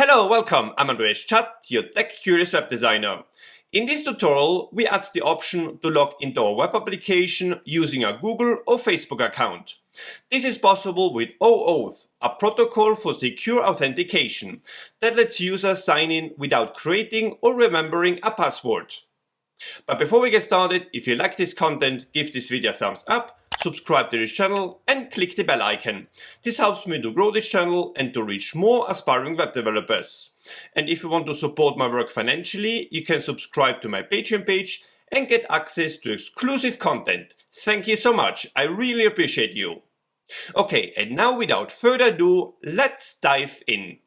Hello, welcome. I'm Andreas, your tech-curious web designer. In this tutorial, we add the option to log into our web application using a Google or Facebook account. This is possible with OAuth, a protocol for secure authentication that lets users sign in without creating or remembering a password. But before we get started, if you like this content, give this video a thumbs up, subscribe to this channel and click the bell icon. This helps me to grow this channel and to reach more aspiring web developers. And if you want to support my work financially, you can subscribe to my Patreon page and get access to exclusive content. Thank you so much, I really appreciate you. Okay, and now without further ado, let's dive in.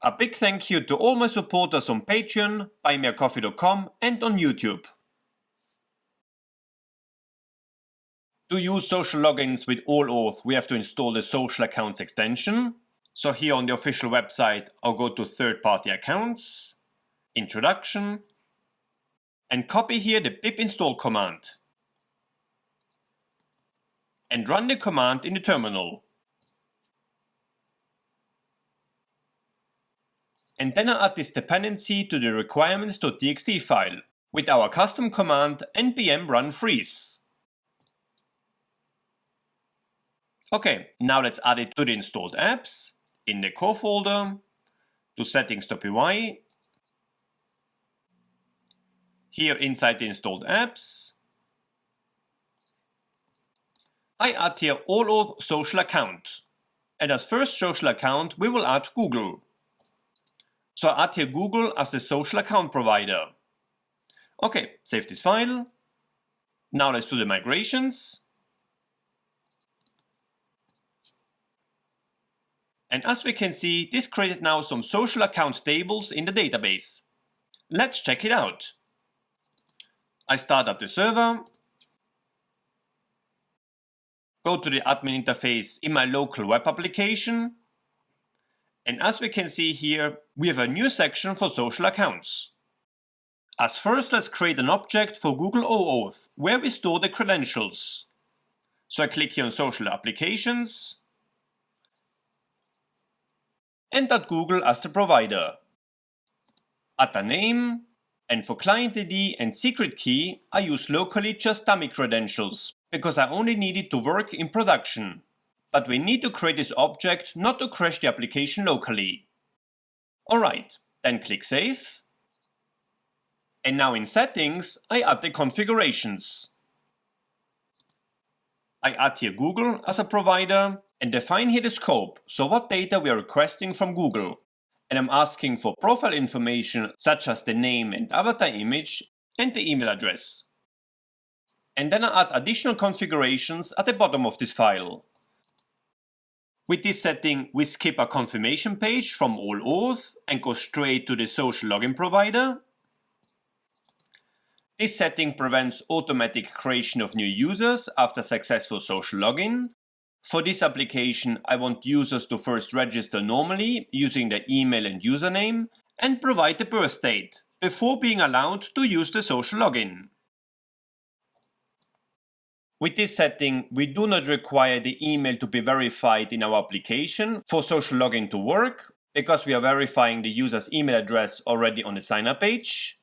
A big thank you to all my supporters on Patreon, buymeacoffee.com and on YouTube. To use social logins with Allauth, we have to install the social accounts extension. So here on the official website, I'll go to third-party accounts, introduction, and copy here the pip install command. And run the command in the terminal. And then I add this dependency to the requirements.txt file with our custom command npm run freeze. Okay, now let's add it to the installed apps, in the core folder, to settings.py, here inside the installed apps. I add here Allauth social account, and as first social account we will add Google. So I add here Google as the social account provider. Okay, save this file. Now let's do the migrations. And as we can see, this created now some social account tables in the database. Let's check it out. I start up the server, go to the admin interface in my local web application, and as we can see here, we have a new section for social accounts. As first, let's create an object for Google OAuth, where we store the credentials. So I click here on Social Applications, and add Google as the provider. Add a name, and for client ID and secret key, I use locally just dummy credentials, because I only need it to work in production. But we need to create this object not to crash the application locally. Alright, then click Save. And now in Settings, I add the configurations. I add here Google as a provider, and define here the scope, so what data we are requesting from Google. And I'm asking for profile information such as the name and avatar image and the email address. And then I add additional configurations at the bottom of this file. With this setting, we skip a confirmation page from Allauth and go straight to the social login provider. This setting prevents automatic creation of new users after successful social login. For this application, I want users to first register normally using their email and username and provide the birth date before being allowed to use the social login. With this setting, we do not require the email to be verified in our application for social login to work, because we are verifying the user's email address already on the sign-up page.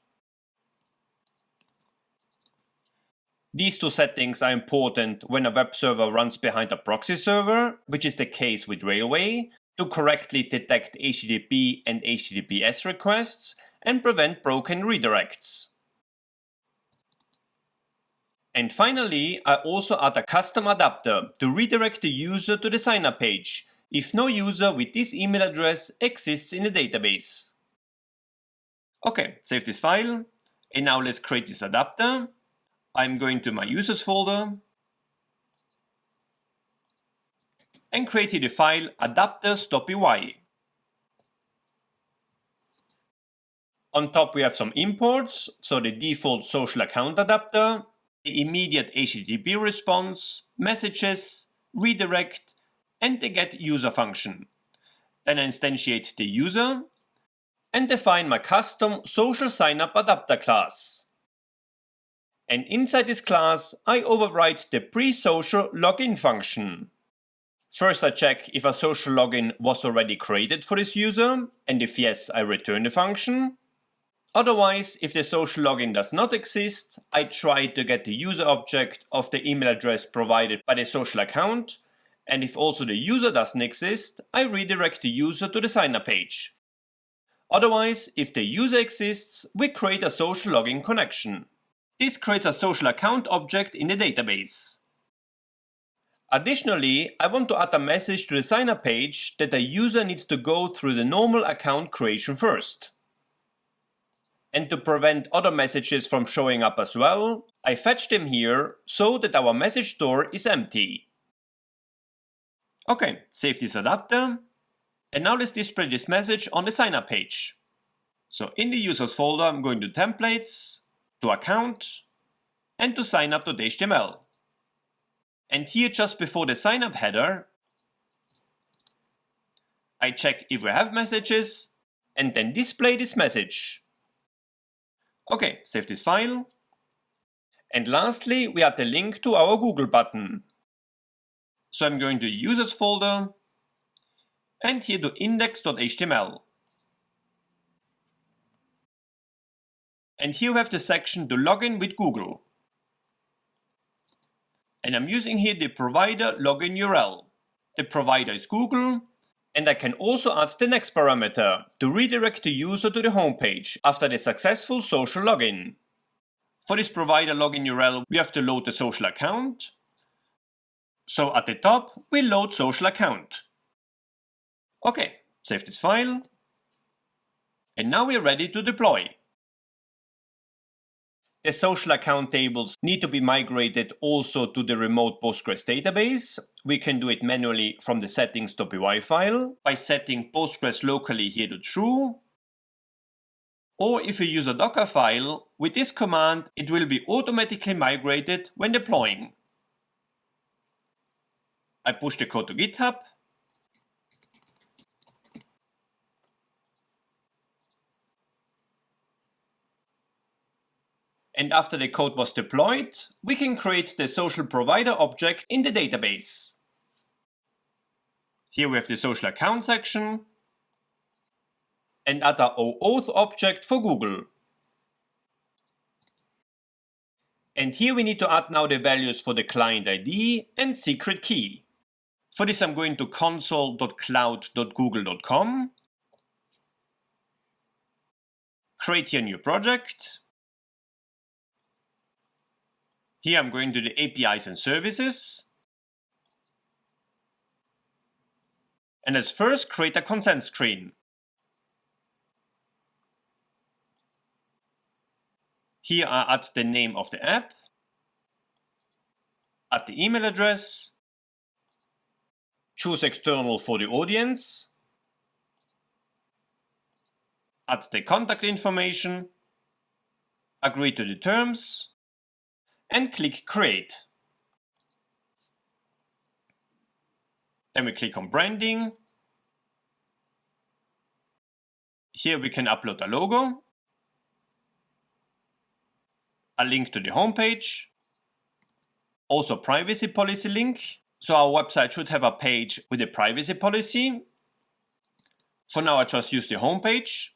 These two settings are important when a web server runs behind a proxy server, which is the case with Railway, to correctly detect HTTP and HTTPS requests and prevent broken redirects. And finally, I also add a custom adapter to redirect the user to the sign-up page if no user with this email address exists in the database. Okay, save this file, and now let's create this adapter. I'm going to my users folder and create here the file adapters.py. On top we have some imports, so the default social account adapter, the immediate HTTP response, messages, redirect, and the get user function. Then I instantiate the user and define my custom social signup adapter class. And inside this class, I override the pre-social login function. First, I check if a social login was already created for this user, and if yes, I return the function. Otherwise, if the social login does not exist, I try to get the user object of the email address provided by the social account, and if also the user doesn't exist, I redirect the user to the sign up page. Otherwise, if the user exists, we create a social login connection. This creates a social account object in the database. Additionally, I want to add a message to the sign up page that the user needs to go through the normal account creation first. And to prevent other messages from showing up as well, I fetch them here so that our message store is empty. Okay, save this adapter. And now let's display this message on the sign up page. So in the users folder, I'm going to templates, to account, and to sign up.html. And here, just before the sign up header, I check if we have messages and then display this message. Okay, save this file. And lastly, we add the link to our Google button. So I'm going to users folder and here to index.html. And here we have the section to login with Google. And I'm using here the provider login URL. The provider is Google, and I can also add the next parameter to redirect the user to the homepage after the successful social login. For this provider login URL, we have to load the social account. So at the top, we load social account. Okay, save this file. And now we're ready to deploy. The social account tables need to be migrated also to the remote Postgres database. We can do it manually from the settings.py file by setting Postgres locally here to true. Or if you use a Docker file, with this command it will be automatically migrated when deploying. I push the code to GitHub. And after the code was deployed, we can create the social provider object in the database. Here we have the social account section and add our OAuth object for Google. And here we need to add now the values for the client ID and secret key. For this I'm going to console.cloud.google.com, create here a new project. Here I'm going to the APIs and services. And let's first create a consent screen. Here I add the name of the app, add the email address, choose external for the audience, add the contact information, agree to the terms, and click Create. Then we click on Branding. Here we can upload a logo, a link to the homepage, also privacy policy link. So our website should have a page with a privacy policy. For now I just use the homepage,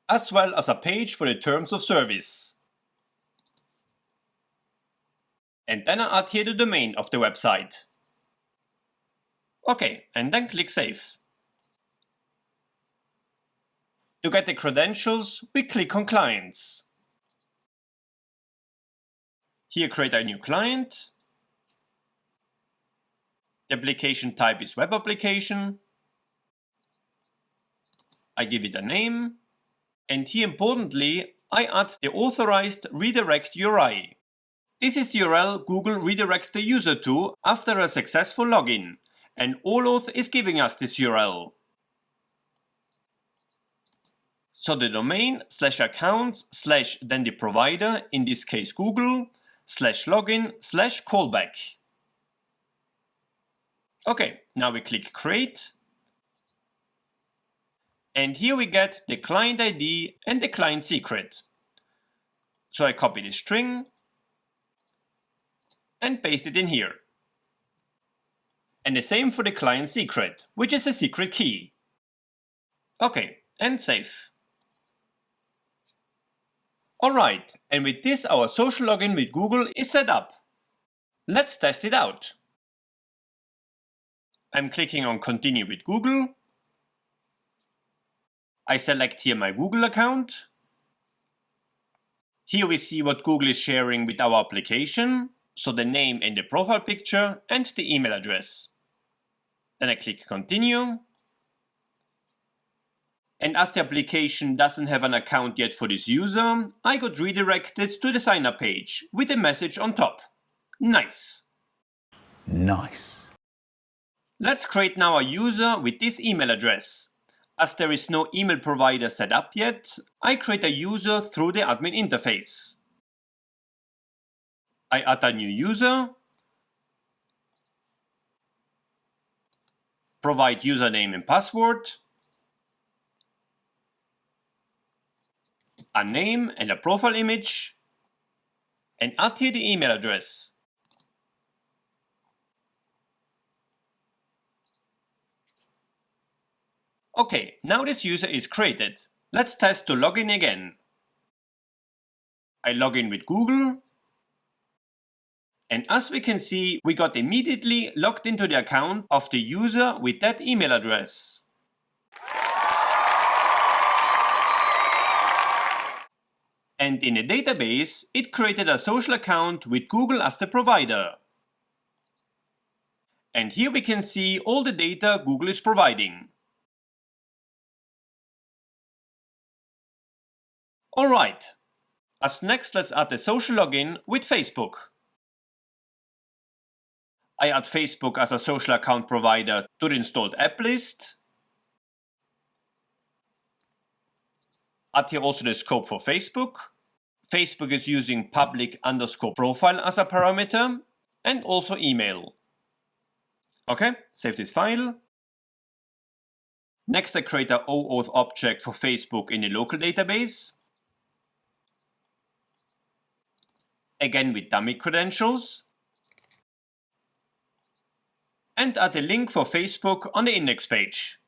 as well as a page for the terms of service. And then I add here the domain of the website. Okay, and then click Save. To get the credentials, we click on Clients. Here create a new client. The application type is Web Application. I give it a name. And here importantly, I add the authorized redirect URI. This is the URL Google redirects the user to after a successful login, and Allauth is giving us this URL. So the domain /accounts/ then the provider, in this case Google, /login/ /callback. Okay, now we click Create. And here we get the client ID and the client secret. So I copy the string and paste it in here. And the same for the client secret, which is a secret key. Okay, and save. Alright, and with this our social login with Google is set up. Let's test it out. I'm clicking on Continue with Google. I select here my Google account. Here we see what Google is sharing with our application, so the name and the profile picture and the email address. Then I click Continue. And as the application doesn't have an account yet for this user, I got redirected to the sign up page with a message on top. Nice. Nice. Let's create now a user with this email address. As there is no email provider set up yet, I create a user through the admin interface. I add a new user, provide username and password, a name and a profile image, and add here the email address. Okay, now this user is created. Let's test to log in again. I log in with Google. And as we can see, we got immediately logged into the account of the user with that email address. And in a database, it created a social account with Google as the provider. And here we can see all the data Google is providing. Alright, as next let's add the social login with Facebook. I add Facebook as a social account provider to the installed app list. Add here also the scope for Facebook. Facebook is using public_profile as a parameter, and also email. Okay, save this file. Next I create a OAuth object for Facebook in the local database. Again with dummy credentials. And add a link for Facebook on the index page.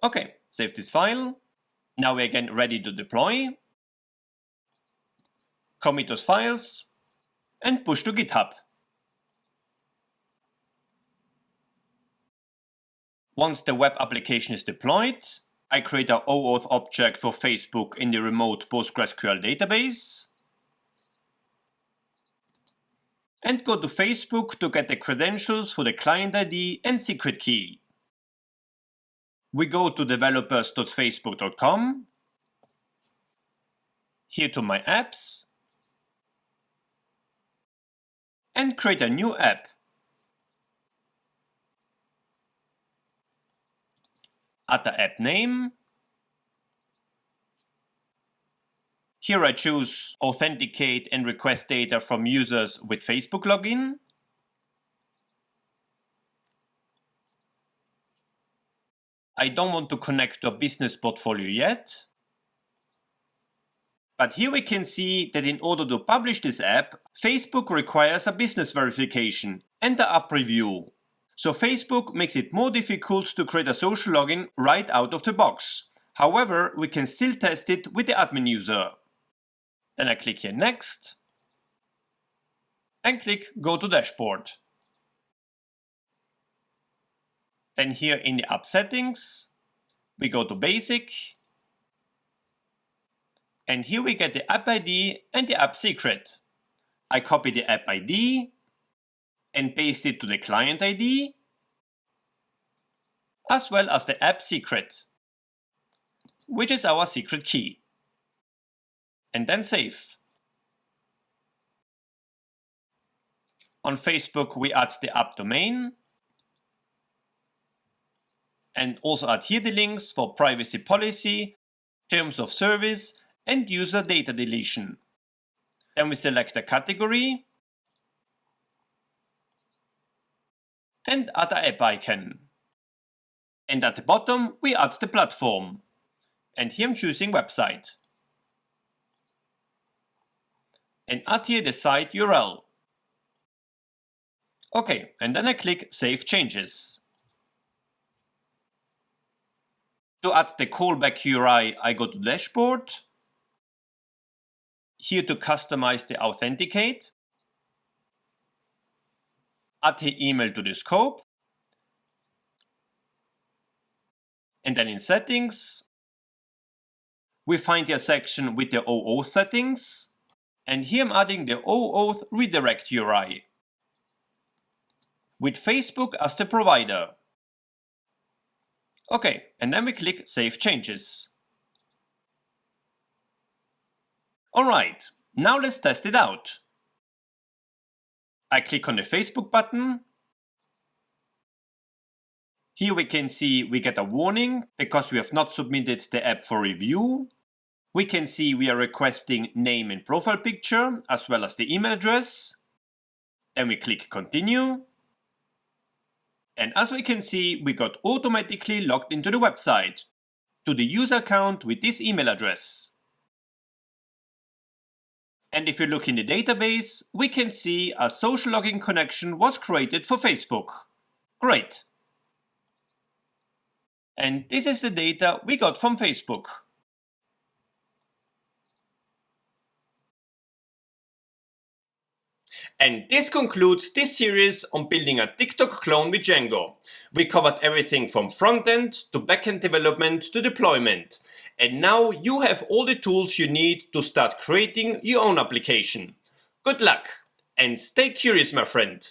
Okay, save this file. Now we're again ready to deploy. Commit those files and push to GitHub. Once the web application is deployed, I create an OAuth object for Facebook in the remote PostgreSQL database. And go to Facebook to get the credentials for the client ID and secret key. We go to developers.facebook.com, here to my apps, and create a new app. Add the app name. Here I choose authenticate and request data from users with Facebook login. I don't want to connect to a business portfolio yet. But here we can see that in order to publish this app, Facebook requires a business verification and the app review. So Facebook makes it more difficult to create a social login right out of the box. However, we can still test it with the admin user. Then I click here Next and click Go to Dashboard. Then here in the app settings, we go to Basic. And here we get the app ID and the app secret. I copy the app ID and paste it to the client ID, as well as the app secret, which is our secret key. And then save. On Facebook, we add the app domain and also add here the links for privacy policy, terms of service, and user data deletion. Then we select a category and add an app icon. And at the bottom, we add the platform. And here I'm choosing website. And add here the site URL. Okay, and then I click Save Changes. To add the callback URI, I go to Dashboard. Here to customize the authenticate. Add the email to the scope. And then in Settings, we find the section with the OAuth settings. And here I'm adding the OAuth redirect URI with Facebook as the provider. Okay, and then we click Save Changes. Alright, now let's test it out. I click on the Facebook button. Here we can see we get a warning because we have not submitted the app for review. We can see we are requesting name and profile picture as well as the email address. Then we click Continue. And as we can see, we got automatically logged into the website to the user account with this email address. And if you look in the database, we can see a Sociallogin connection was created for Facebook. Great! And this is the data we got from Facebook. And this concludes this series on building a TikTok clone with Django. We covered everything from front-end to back-end development to deployment. And now you have all the tools you need to start creating your own application. Good luck and stay curious, my friend.